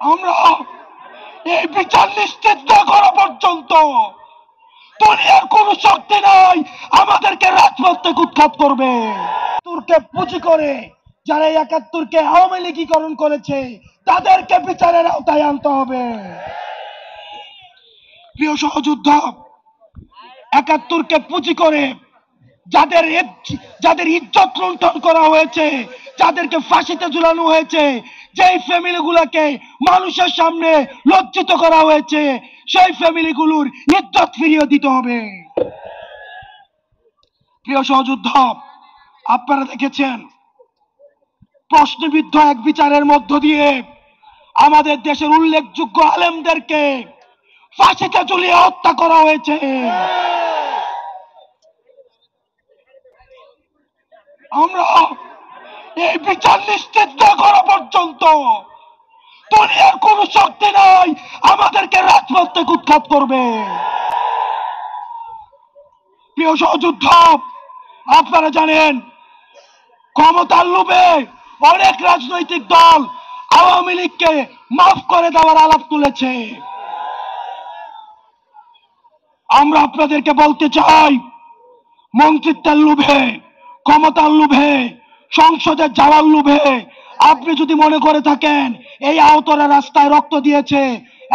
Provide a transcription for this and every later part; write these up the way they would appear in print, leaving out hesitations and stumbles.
আমরা এই বিচার নিশ্চিত না করা পর্যন্ত দুনিয়ার কোন শক্তি নাই আমাদেরকে রাজপথ থেকে উৎখাত করবে। তুর্কে পুঁজি করে যারা ৭১কে আওয়ামী লীগীকরণ করেছে তাদেরকে বিচারের আওতায় আনতে হবে। প্রিয় সহযোদ্ধা, ৭১কে পুঁজি করে যাদের ইজ্জত লুণ্ঠন করা হয়েছে, যাদেরকে ফাঁসিতে ঝুলানো হয়েছে, যেই ফ্যামিলিগুলোকে মানুষের সামনে লজ্জিত করা হয়েছে, সেই ফ্যামিলিগুলোর ইজ্জত ফিরিয়ে দিতে হবে। প্রিয় সহযোদ্ধা, আপনারা দেখেছেন প্রশ্নবিদ্ধ এক বিচারের মধ্য দিয়ে আমাদের দেশের উল্লেখযোগ্য আলেমদেরকে ফাঁসিতে ঝুলিয়ে হত্যা করা হয়েছে। আমরা এই বিচার নিশ্চিত না করা পর্যন্ত দুনিয়ার কোন শক্তি নাই আমাদেরকে রাজপথ থেকে উৎখাত করবে। প্রিয় সহযোদ্ধা, আপনারা জানেন ক্ষমতার লোভে অনেক রাজনৈতিক দল আওয়ামী লীগকে মাফ করে দেওয়ার আলাপ তুলেছে। আমরা আপনাদেরকে বলতে চাই, মন্ত্রিত্বের লোভে, ক্ষমতার লোভে, সংসদে যাওয়ার লোভে আপনি যদি মনে করে থাকেন এই আহতরা রাস্তায় রক্ত দিয়েছে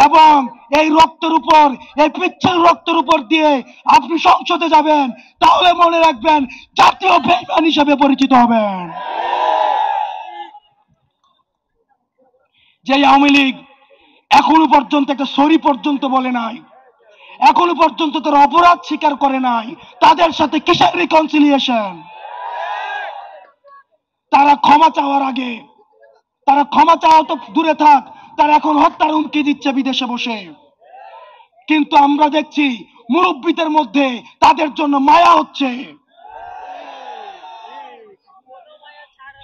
এবং এই রক্তের উপর, এই পিচ্ছিল রক্তের উপর দিয়ে আপনি সংসদে যাবেন, তাহলে মনে রাখবেন জাতীয় বেঈমান হিসেবে পরিচিত হবেন। যে আওয়ামী লীগ এখনো পর্যন্ত একটা সরি পর্যন্ত বলে নাই, এখনো পর্যন্ত তারা অপরাধ স্বীকার করে নাই, তাদের সাথে কিসের রিকনসিলিয়েশন? তারা ক্ষমা চাওয়ার আগে, তারা ক্ষমা চাওয়া তো দূরে থাক, তারা এখন হত্যার হুমকি দিচ্ছে বিদেশে বসে। কিন্তু আমরা দেখছি মুরব্বীদের মধ্যে তাদের জন্য মায়া হচ্ছে।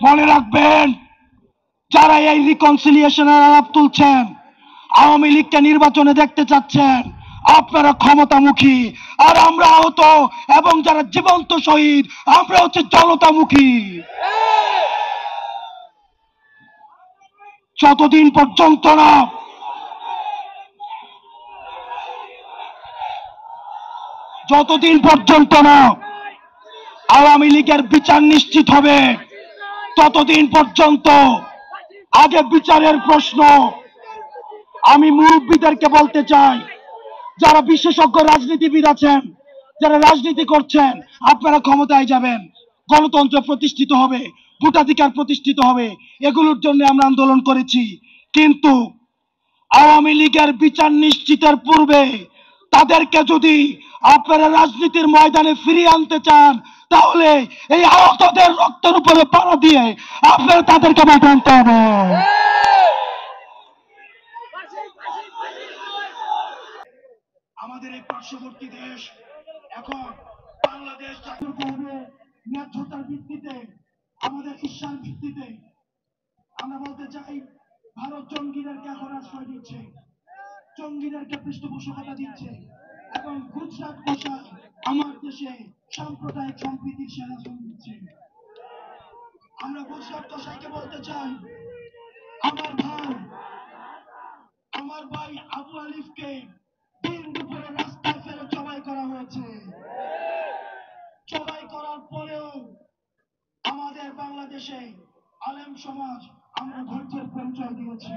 মনে রাখবেন, যারা এই রিকনসিলিয়েশনের আলাপ তুলছেন, আওয়ামী লীগকে নির্বাচনে দেখতে চাচ্ছেন, আপনারা ক্ষমতামুখী, আর আমরা আহত এবং যারা জীবন্ত শহীদ আমরা হচ্ছে জনতামুখী। যতদিন পর্যন্ত না আওয়ামী লীগের বিচার নিশ্চিত হবে, ততদিন পর্যন্ত আগে বিচারের প্রশ্ন। আমি মুরব্বীদেরকে বলতে চাই, যারা বিশেষজ্ঞ রাজনীতিবিদ আছেন, যারা রাজনীতি করছেন, আপনারা ক্ষমতায় যাবেন, গণতন্ত্র প্রতিষ্ঠিত হবে, ভোটাধিকার প্রতিষ্ঠিত হবে, এগুলোর জন্য আমরা আন্দোলন করেছি। কিন্তু আওয়ামী লীগের বিচার নিশ্চিতের পূর্বে তাদেরকে যদি আপনারা রাজনীতির ময়দানে ফিরিয়ে আনতে চান, তাহলে এই আহতদের রক্তের উপরে পাড়া দিয়ে আপনারা তাদেরকে মাঠে আনতে হবে। আমাদের এই পার্শ্ববর্তী দেশ এখন বাংলাদেশ ন্যায্যতার ভিত্তিতে, আমাদের ঈর্ষার ভিত্তিতে আমরা বলতে চাই ভারত জঙ্গিদেরকে এখন আশ্রয় দিচ্ছে, জঙ্গিদেরকে পৃষ্ঠপোষকতা দিচ্ছে এবং গুজরাট ভাষায় আমার দেশে সাম্প্রদায়িক সম্প্রীতির সেরা দিচ্ছে। আমরা গুজরাট ভাষাইকে বলতে চাই, আমার ভাই আবু আলিফকে দিন দুপুরে রাস্তায় ফেলে জবাই করা হয়েছে। জবাই করার পরেও আমাদের বাংলাদেশে আলেম সমাজ আমরা ধৈর্যের পরিচয় দিয়েছি।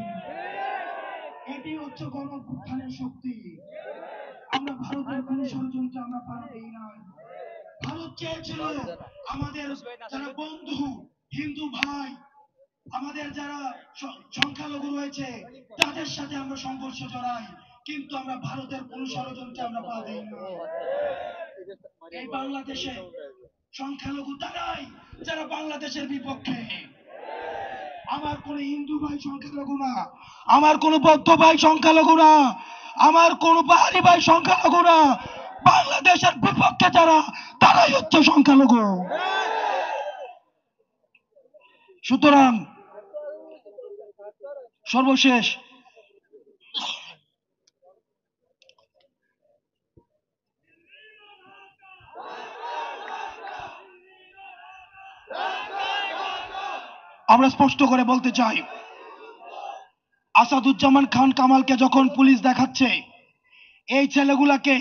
এটি হচ্ছে গণঅভ্যুত্থানের শক্তি। আমরা ভারতের কোন ষড়যন্ত্রে আমরা পাড়া দিই না। ভারত চেয়েছিল আমাদের যারা বন্ধু হিন্দু ভাই, আমাদের যারা সংখ্যালঘু রয়েছে তাদের সাথে আমরা সংঘর্ষে জড়াই, কিন্তু আমরা ভারতের কোন ষড়যন্ত্রে আমরা পা দিই না। এই বাংলাদেশে সংখ্যালঘু তারাই যারা বাংলাদেশের বিপক্ষে। আমার কোন হিন্দু ভাই সংখ্যালঘু না, আমার কোন বৌদ্ধ ভাই সংখ্যালঘু না, আমার কোন পাহাড়ি ভাই সংখ্যালঘু না, বাংলাদেশের বিপক্ষে যারা তারাই হচ্ছে সংখ্যালঘু। সুতরাং সর্বশেষ আমরা স্পষ্ট করে বলতে চাই, আসাদুজ্জামান খান কামালকে যখন পুলিশ দেখাচ্ছে, এই ছেলেগুলাকে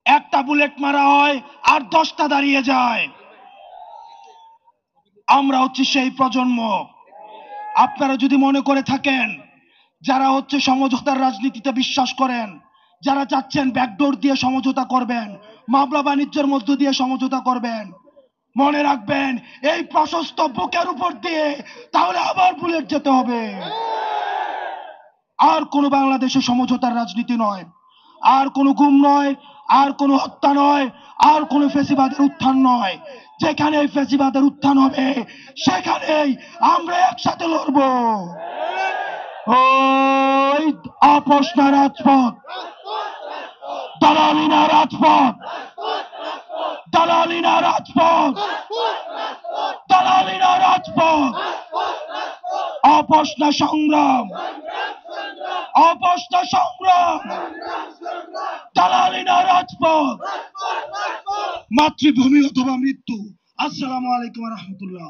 একটা বুলেট মারা হয় আর 10টা দাঁড়িয়ে যায়। আমরা হচ্ছে সেই প্রজন্ম। আপনারা যদি মনে করে থাকেন যারা হচ্ছে সমঝোতার রাজনীতিতে বিশ্বাস করেন, যারা চাচ্ছেন ব্যাকডোর দিয়ে সমঝোতা করবেন, মামলা বাণিজ্যের মধ্য দিয়ে সমঝোতা করবেন, মনে রাখবেন এই প্রশস্ত বুকের উপর দিয়ে তাহলে আবার বুলেট যেতে হবে। আর কোনো বাংলাদেশে সমঝোতার রাজনীতি নয়, আর কোনো গুম নয়, আর কোনো হত্যা নয়, আর কোনো ফ্যাসিবাদের উত্থান নয়। যেখানে ফ্যাসিবাদের উত্থান হবে সেখানেই আমরা একসাথে লড়ব। ওই আপোষ না রাজপথ, দালালি না রাজপথ, দালালি না রাজপথ, দালালি না রাজপথ, আপোষ না সংগ্রাম, আপোষ না সংগ্রাম, দালালি না রাজপথ, মাতৃভূমি অথবা মৃত্যু। আসসালামু আলাইকুম ওয়া রাহমাতুল্লাহ।